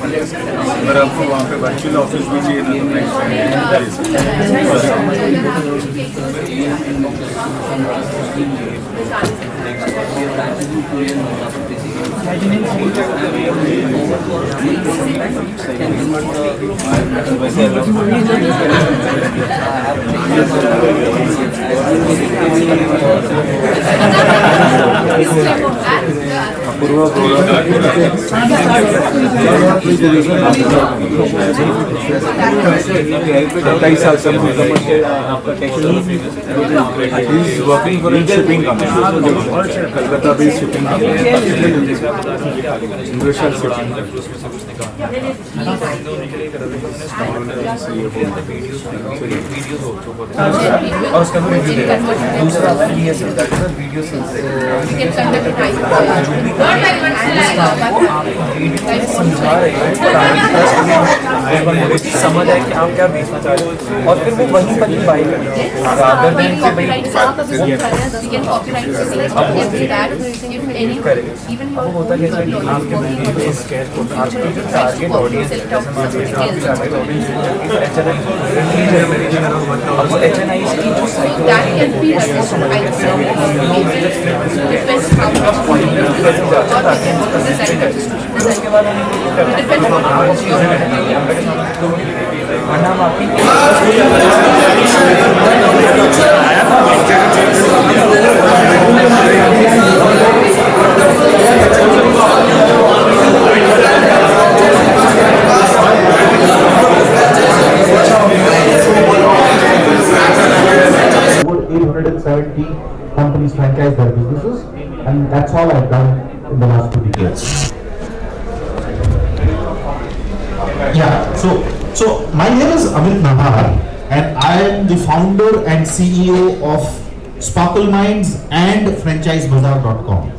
अगर आपको वहाँ पे वर्चुअल ऑफिस भी चाहिए सत्ताईस साल से working for shipping company Calcutta based shipping company और उसका दूसरा वीडियो समझा रहे हैं समझ आए कि आप क्या बेचना चाह रहे हो और फिर वो वहीं पर ही बाई कर रहे हो रादर देन कि भाई अब होता कैसा कि आपके आपकी जो टारगेट ऑडियंस जैसे मान लीजिए आपकी टारगेट ऑडियंस अब HNI की जो उसके बाद हम Over 870 companies franchise their businesses, and that's all I've done in the last 2 decades. Yeah, so my name is Amit Nahar, and I am the founder and CEO of Sparkle Minds and FranchiseBazaar.com.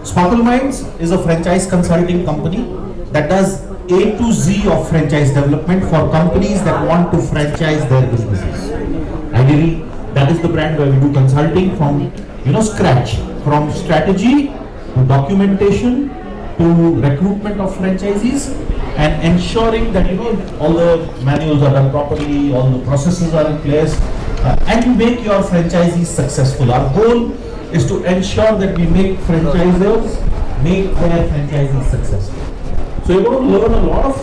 Sparkle Minds is a franchise consulting company that does A to Z of franchise development for companies that want to franchise their businesses. Ideally, that is the brand where we do consulting from scratch, from strategy to documentation to recruitment of franchisees, and ensuring that all the manuals are done properly, all the processes are in place, and you make your franchisees successful. Our goal is to ensure that we make franchisors make their franchisees successful. So you're going to learn a lot of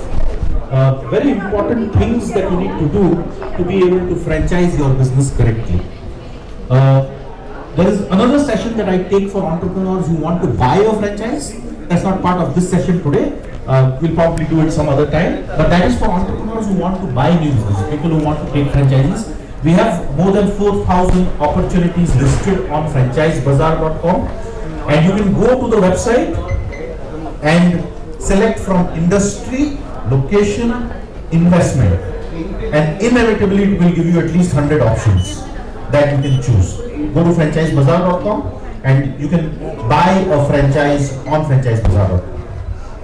very important things that you need to do to be able to franchise your business correctly. There is another session that I take for entrepreneurs who want to buy a franchise. That's not part of this session today. We'll probably do it some other time. But that is for entrepreneurs who want to buy new business, people who want to take franchises. We have more than 4,000 opportunities listed on FranchiseBazaar.com, and you can go to the website and select from industry, location, investment, and inevitably it will give you at least 100 options that you can choose. Go to FranchiseBazaar.com and you can buy a franchise on FranchiseBazaar.com.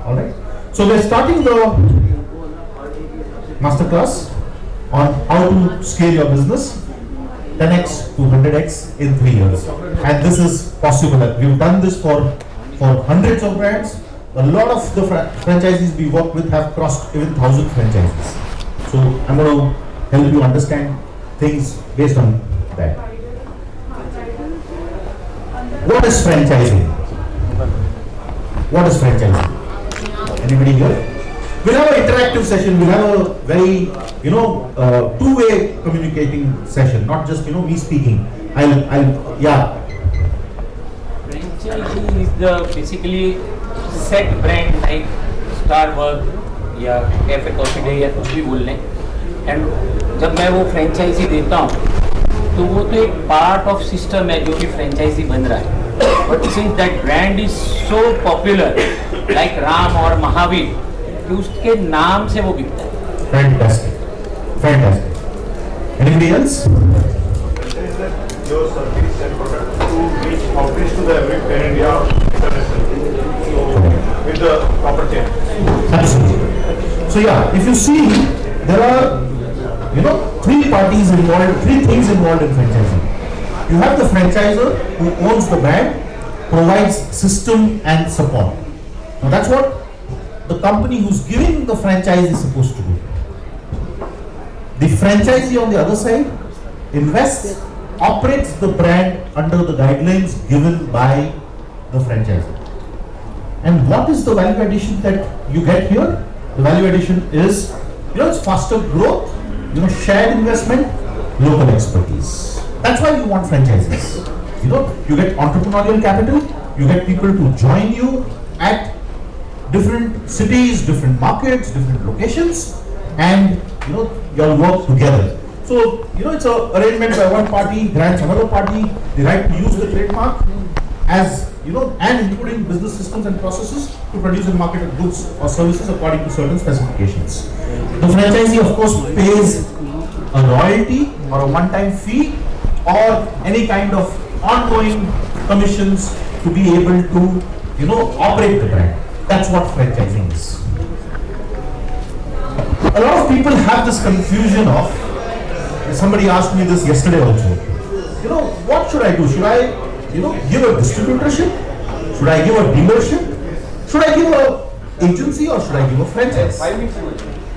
Alright? So we're starting the masterclass on how to scale your business 10x to 100x in 3 years. And this is possible. We've done this for hundreds of brands. A lot of the franchisees we work with have crossed even 1,000 franchises. So I'm going to help you understand things based on that. What is franchising? What is franchising? Anybody here? We'll have an interactive session. We'll have a very, two-way communicating session, not just, me speaking. Yeah. Franchising is the basically set brand like Starbucks या cafe coffee day या कुछ भी बोल लें, and जब मैं वो franchise देता हूँ तो वो तो एक पार्ट ऑफ सिस्टम है जो कि फ्रेंचाइजी बन रहा है, but since that brand is so popular like Ram और महावीर कि उसके नाम से वो बिकता है. Fantastic. Fantastic. Anybody else? Your service and product to reach outreach to the every pan India with the proper chain. Absolutely. So yeah, if you see, there are three parties involved, three things involved in franchising. You have the franchisor who owns the brand, provides system and support. Now that's what the company who's giving the franchise is supposed to do. The franchisee on the other side invests, operates the brand under the guidelines given by the franchisor. And what is the value addition that you get here? The value addition is, it's faster growth, shared investment, local expertise. That's why you want franchises. You get entrepreneurial capital, you get people to join you at different cities, different markets, different locations, and you'll work together. So, it's an arrangement by one party grants another party the right to use the trademark as, and including business systems and processes to produce and market goods or services according to certain specifications. The franchisee, of course, pays a royalty or a one-time fee or any kind of ongoing commissions to be able to, operate the brand. That's what franchising is. A lot of people have this confusion of, somebody asked me this yesterday also, what should I do? Should I, give a distributorship? Should I give a dealership? Should I give a agency or should I give a franchise?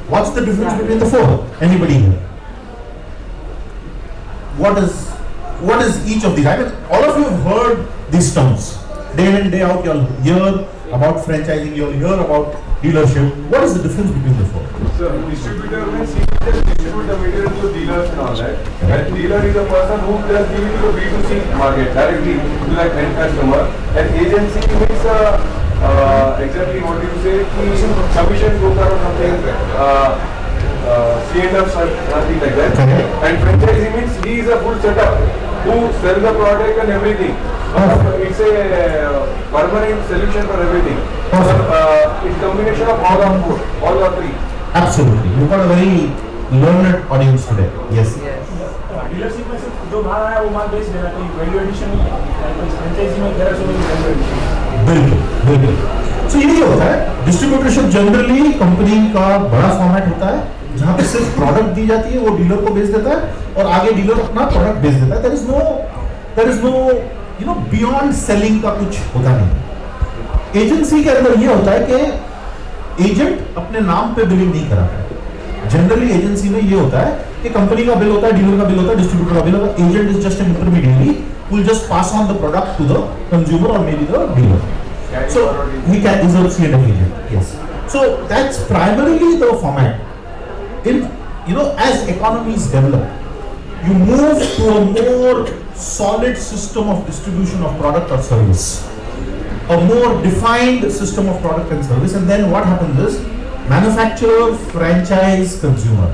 What's the difference between the four? Anybody here? What is each of these? I mean, all of you have heard these terms. Day in and day out, you'll hear about franchising, you'll hear about, dealership. What is the difference between the four? So distributor means he just distribute the material to dealers and all that. And dealer is a person who just give it to the B2C market directly to like end customer. And agency means exactly what you say, commission broker or something, C&F something like that. And franchisee means he is a full setup who sell the product and everything. It's a permanent solution for everything. It's combination of all the three. Absolutely. You've got a very learned audience today. Yes. Dealership में सिर्फ जो माल आया वो माल बेच देना, कोई value addition नहीं है। फ्रेंचाइजी में there are so many value addition. बिल्कुल बिल्कुल। सो ये होता है डिस्ट्रीब्यूटरशिप जनरली कंपनी का बड़ा फॉर्मेट होता है जहां पे सिर्फ प्रोडक्ट दी जाती है, वो डीलर को बेच देता है और आगे डीलर अपना प्रोडक्ट बेच देता है। There is no beyond selling का कुछ होता नहीं। एजेंसी के अंदर ये होता है कि एजेंट अपने नाम पे बिलिंग नहीं कराता है। जनरली एजेंसी में ये होता है कि कंपनी का बिल होता है, डीलर का बिल होता है, डिस्ट्रीब्यूटर का बिल होता है। Agent is just an intermediary who will just pass on the product to the consumer or maybe the dealer. So he is a C&F agent. Yes. So that's primarily the format. As economies develop, you move to a more solid system of distribution of product or service, a more defined system of product and service, and then what happens is manufacturer, franchise, consumer.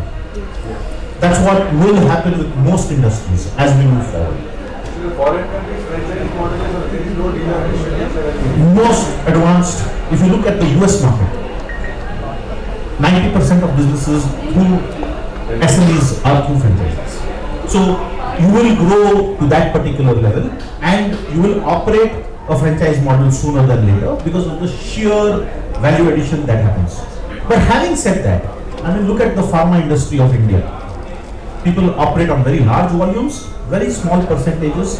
That's what will happen with most industries as we move forward. Foreign countries franchise model is there is no dealer. Most advanced, if you look at the US market, 90% of businesses through SMEs are through franchises. So you will grow to that particular level and you will operate a franchise model sooner than later because of the sheer value addition that happens. But having said that, I mean, look at the pharma industry of India. People operate on very large volumes, very small percentages.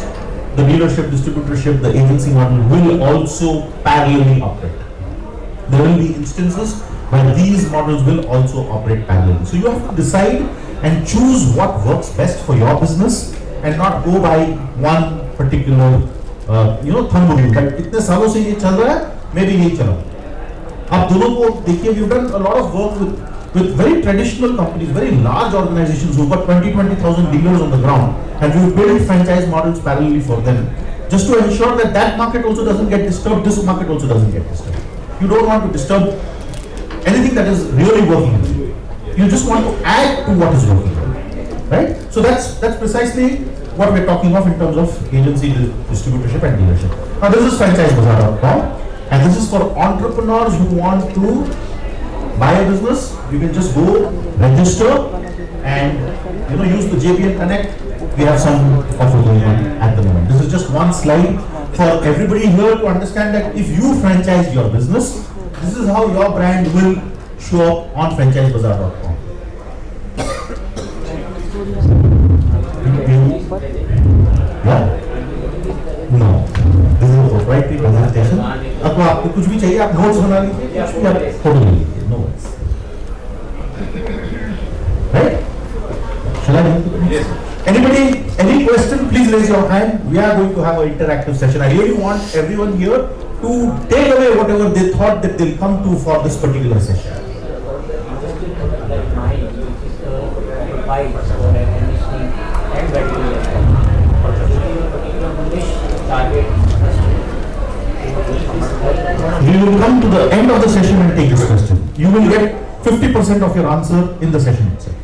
The dealership, distributorship, the agency model will also parallelly operate. There will be instances where these models will also operate parallelly. So you have to decide and choose what works best for your business and not go by one particular, thumb rule. But इतने सालों से ये चल रहा है, मैं भी यही चला। आप दोनों को देखिए, we've done a lot of work with very traditional companies, very large organizations who've got 20,000 dealers on the ground, and we've built franchise models parallelly for them, just to ensure that that market also doesn't get disturbed, this market also doesn't get disturbed. You don't want to disturb anything that is really working. You just want to add to what is working, right? So that's precisely what we're talking of in terms of agency, distributorship, and dealership. Now this is franchisebazaar.com, and this is for entrepreneurs who want to buy a business. You can just go register and use the JBN Connect. We have some offer going on at the moment. This is just one slide for everybody here to understand that if you franchise your business, this is how your brand will show up on franchisebazaar.com. Yeah? No. This is a proprietary presentation. अब आपको कुछ भी चाहिए, आप notes बना लीजिए, कुछ भी आप फोटो ले लीजिए. No worries. Right? Shall I do it? Yes. Anybody, any question, please raise your hand. We are going to have an interactive session. I really want everyone here to take away whatever they thought that they'll come to for this particular session. We will come to the end of the session and take this question. You will get 50% of your answer in the session itself.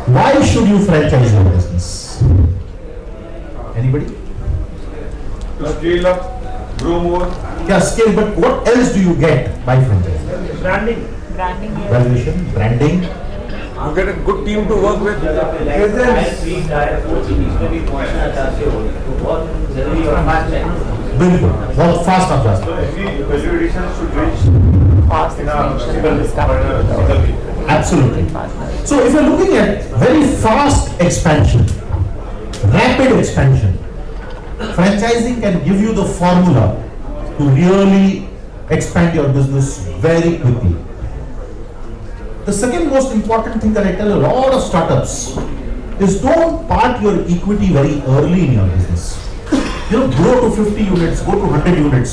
Why should you franchise your business? Anybody? To scale up, grow more. Yeah, scale, but what else do you get by franchising? Branding. Valuation, branding. You get a good team to work with. बिल्कुल, बहुत fast आप जा सकते हैं. Absolutely. So if you're looking at very fast expansion, rapid expansion, franchising can give you the formula to really expand your business very quickly. The second most important thing that I tell a lot of startups is don't park your equity very early in your business. Grow to 50 units, go to 100 units,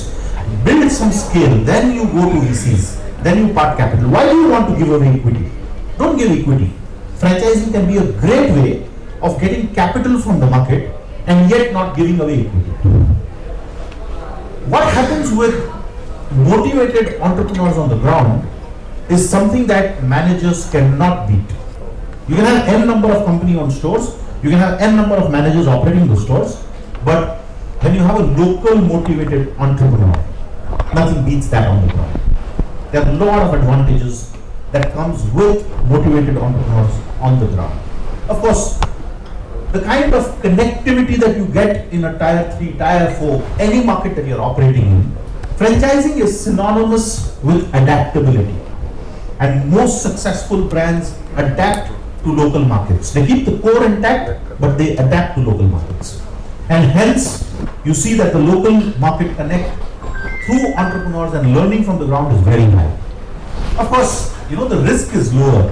build some scale, then you go to VCs, then you part capital. Why do you want to give away equity? Don't give equity. Franchising can be a great way of getting capital from the market and yet not giving away equity. What happens with motivated entrepreneurs on the ground is something that managers cannot beat. You can have n number of company-owned stores, you can have n number of managers operating the stores, but when you have a local motivated entrepreneur, nothing beats that on the ground. There are a lot of advantages that comes with motivated entrepreneurs on the ground. Of course, the kind of connectivity that you get in a tier 3, tier 4, any market that you're operating in, franchising is synonymous with adaptability. And most successful brands adapt to local markets. They keep the core intact, but they adapt to local markets. And hence, you see that the local market connect through entrepreneurs and learning from the ground is very high. Of course, the risk is lower.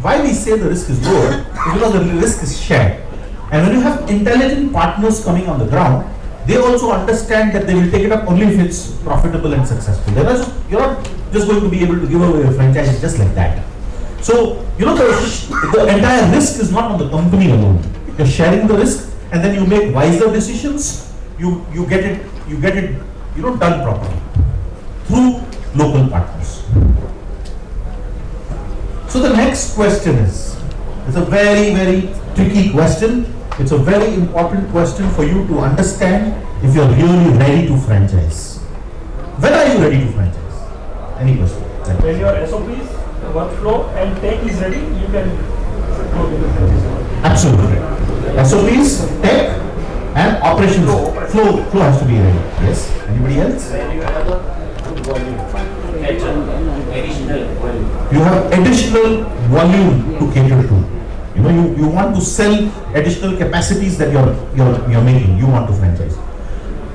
Why we say the risk is lower is because the risk is shared. And when you have intelligent partners coming on the ground, they also understand that they will take it up only if it's profitable and successful. You're not just going to be able to give away a franchise just like that. So, the entire risk is not on the company alone. You're sharing the risk, and then you make wiser decisions. You get it done properly through local partners. So the next question is, it's a very, very tricky question. It's a very important question for you to understand if you're really ready to franchise. When are you ready to franchise? Any question? When your SOPs, workflow and tech is ready, you can go to the franchise. Absolutely. SOPs, tech and operations. Flow has to be ready. Yes. Anybody else? You have additional volume to cater to. You want to sell additional capacities that you're making. You want to franchise.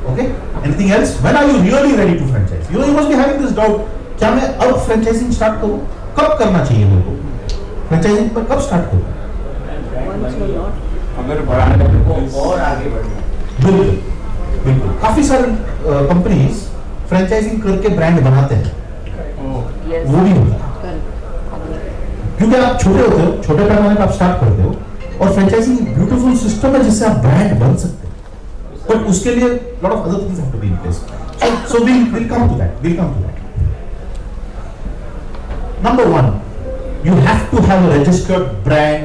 Okay? Anything else? When are you really ready to franchise? You must be having this doubt. क्या मैं अब franchising start करूँ? कब करना चाहिए मेरे को? Franchising पर कब start करूँ? अगर बढ़ाना है तो और आगे बढ़ना। बिल्कुल। काफी सारे कंपनीज फ्रेंचाइजिंग करके ब्रांड बनाते हैं। वो भी होता है। क्योंकि आप छोटे होते हो, छोटे पैमाने पर आप स्टार्ट करते हो, और फ्रेंचाइजिंग ब्यूटीफुल सिस्टम है जिससे आप ब्रांड बन सकते हैं। पर उसके लिए lot of other things have to be in place. So we'll come to that. We'll come to that. Number 1, you have to have a registered brand.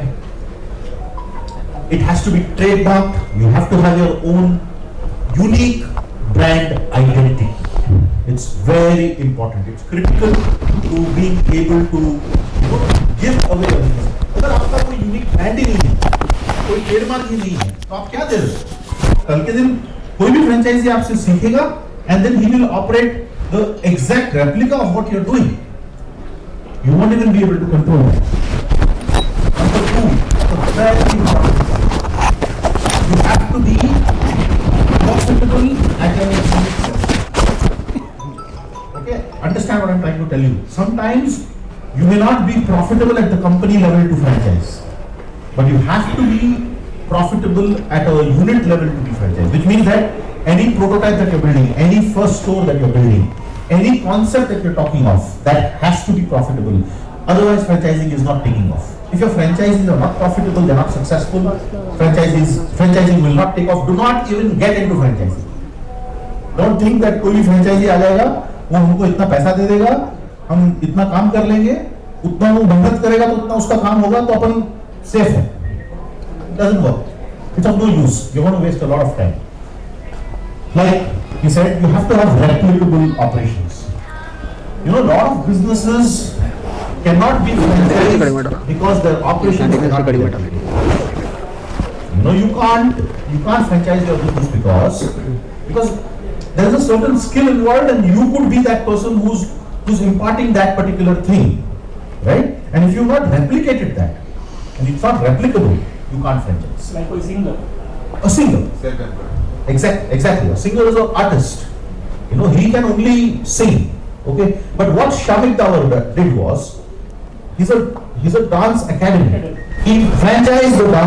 It has to be trademarked. You have to have your own unique brand identity. It's very important. It's critical to being able to give away a business. अगर आपका कोई unique brand ही नहीं है, कोई trademark ही नहीं है, तो आप क्या दे रहे हो? कल के दिन कोई भी फ्रेंचाइजी आपसे सीखेगा, and then he will operate the exact replica of what you're doing. You won't even be able to control it. Number 2, very important. You have to be profitable at your Okay, understand what I'm trying to tell you. Sometimes you may not be profitable at the company level to franchise, but you have to be profitable at a unit level to be franchised, which means that any prototype that you're building, any first store that you're building, any concept that you're talking of, that has to be profitable. Otherwise, franchising is not taking off. If your franchisees are not profitable, they're not successful, franchising will not take off. Do not even get into franchising. Don't think that कोई भी franchisee आ जाएगा, वो हमको इतना पैसा दे देगा, हम इतना काम कर लेंगे, उतना वो मेहनत करेगा तो उतना उसका काम होगा तो अपन safe है. It doesn't work. It's of no use. You're going to waste a lot of time. Like he said, you have to have replicable operations. A lot of businesses cannot be franchised because their operations cannot be replicable. You can't franchise your business because there is a certain skill involved, and you could be that person who's imparting that particular thing, right? And if you've not replicated that, and it's not replicable, you can't franchise. Like a singer. A singer. Exactly. A singer is an artist. He can only sing. Okay. But what Shamik Dawar did was, he's a dance academy. He franchised the dance